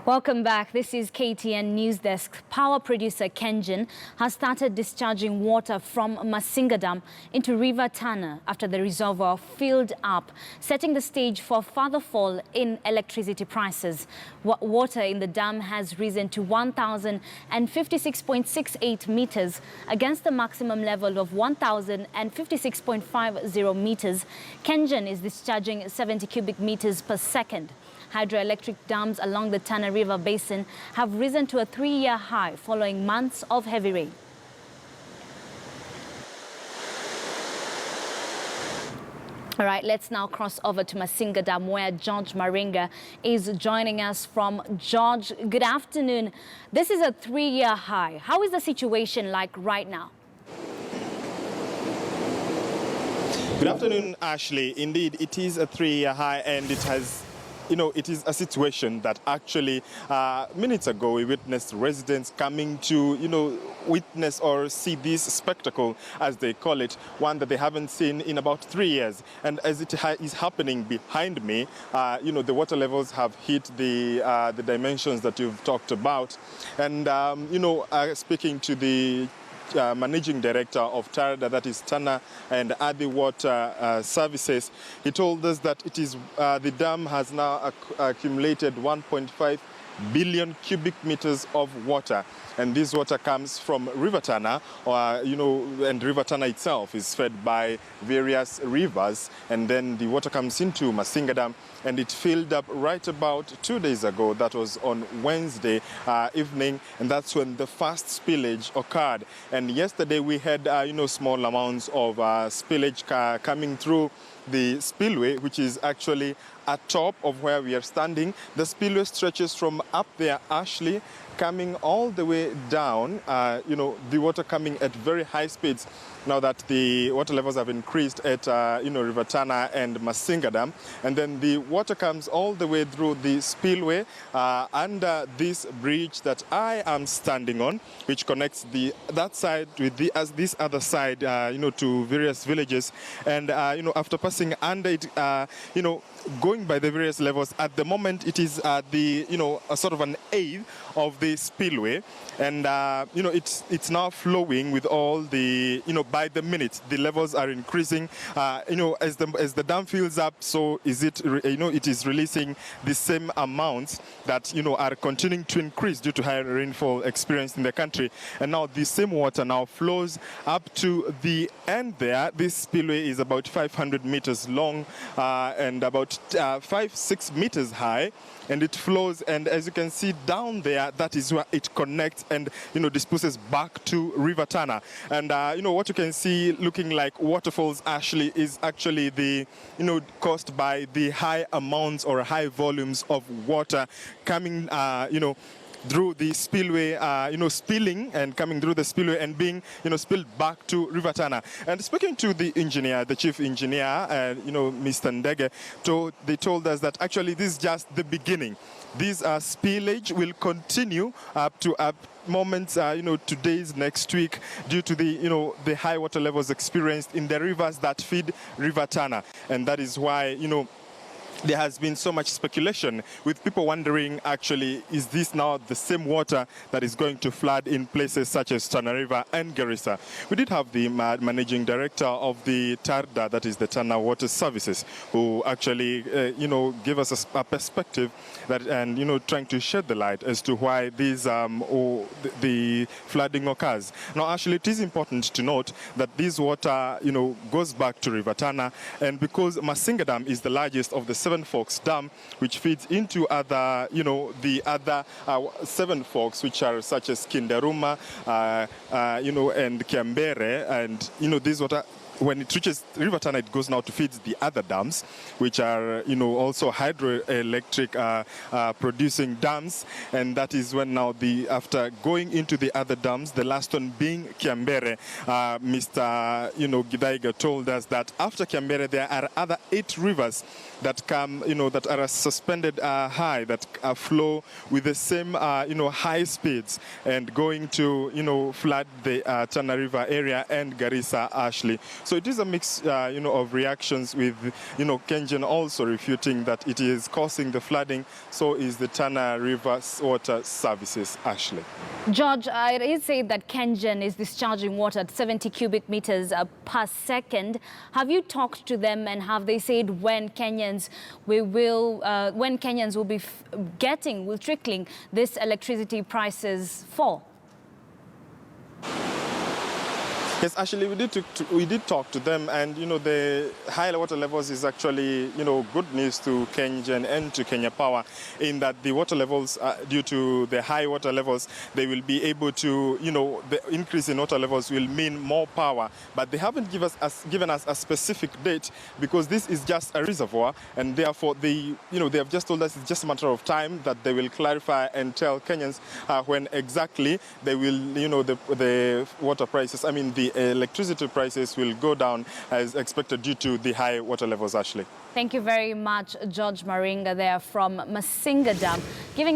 Welcome back. This is KTN News Desk. Power producer Kengen has started discharging water from Masinga Dam into River Tana after the reservoir filled up, setting the stage for further fall in electricity prices. Water in the dam has risen to 1,056.68 meters against the maximum level of 1,056.50 meters. Kengen is discharging 70 cubic meters per second. Hydroelectric dams along the Tana River basin have risen to a 3-year high following months of heavy rain. All right, let's now cross over to Masinga Dam, where George Masinga is joining us from. George, good afternoon. This is a 3-year high. How is the situation like right now? Good afternoon, Ashley. Indeed, it is a 3-year high, and it has it is a situation that actually minutes ago we witnessed residents coming to, witness or see this spectacle, as they call it, one that they haven't seen in about 3 years. And as it is happening behind me, the water levels have hit the dimensions that you've talked about. And, speaking to the managing director of TARDA, that is Tana and Adi Water Services, he told us that it is the dam has now accumulated 1.5 billion cubic meters of water, and this water comes from River Tana, and River Tana itself is fed by various rivers, and then the water comes into Masinga Dam, and it filled up right about 2 days ago. That was on Wednesday evening, and that's when the first spillage occurred. And yesterday we had small amounts of spillage coming through the spillway, which is actually atop of where we are standing. The spillway stretches from up there, Ashley, coming all the way down, the water coming at very high speeds now that the water levels have increased at, River Tana and Masinga Dam. And then the water comes all the way through the spillway under this bridge that I am standing on, which connects that side with this other side, to various villages. And, after passing under it, going by the various levels, at the moment it is a sort of an eighth of the spillway, and it's now flowing with all the by the minute the levels are increasing, as the dam fills up, so it is releasing the same amounts that are continuing to increase due to high rainfall experienced in the country. And now the same water now flows up to the end there. This spillway is about 500 meters long and about 5-6 meters high, and it flows, and as you can see down there, that is where it connects and disperses back to River Tana. And what you can see looking like waterfalls, Ashley, is actually the caused by the high amounts or high volumes of water coming through the spillway, spilling and coming through the spillway and being, spilled back to River Tana. And speaking to the engineer, the chief engineer, Mr. Ndege, they told us that actually this is just the beginning. This spillage will continue up to moments, today's next week, due to the high water levels experienced in the rivers that feed River Tana. And that is why, there has been so much speculation, with people wondering, actually, is this now the same water that is going to flood in places such as Tana River and Garissa? We did have the managing director of the TARDA, that is the Tana Water Services, who actually, gave us a perspective that, and, trying to shed the light as to why these, the flooding occurs. Now, actually, it is important to note that this water, goes back to River Tana, and because Masinga Dam is the largest of the 7 Forks Dam, which feeds into other, the other 7 forks, which are such as Kindaruma, and Kiambere, and, this water, when it reaches River Tana, it goes now to feed the other dams, which are, also hydroelectric producing dams. And that is when now after going into the other dams, the last one being Kiambere, Mr. Gidaiga told us that after Kiambere, there are other 8 rivers that come, that are suspended high, that flow with the same, high speeds and going to, flood the Tana River area and Garissa, Ashley. So it is a mix, of reactions with, Kengen also refuting that it is causing the flooding. So is the Tana River water services, Ashley. George, I did say that Kengen is discharging water at 70 cubic meters per second. Have you talked to them, and have they said when Kenyans will be trickling this electricity prices for? Yes, actually, we did talk to them, and the high water levels is actually good news to Kengen and to Kenya Power, in that the water levels, due to the high water levels, they will be able to the increase in water levels will mean more power, but they haven't given us a specific date, because this is just a reservoir, and therefore they have just told us it's just a matter of time that they will clarify and tell Kenyans when exactly they will the water prices, the electricity prices will go down as expected due to the high water levels, Ashley. Thank you very much, George Masinga, there from Masinga Dam, giving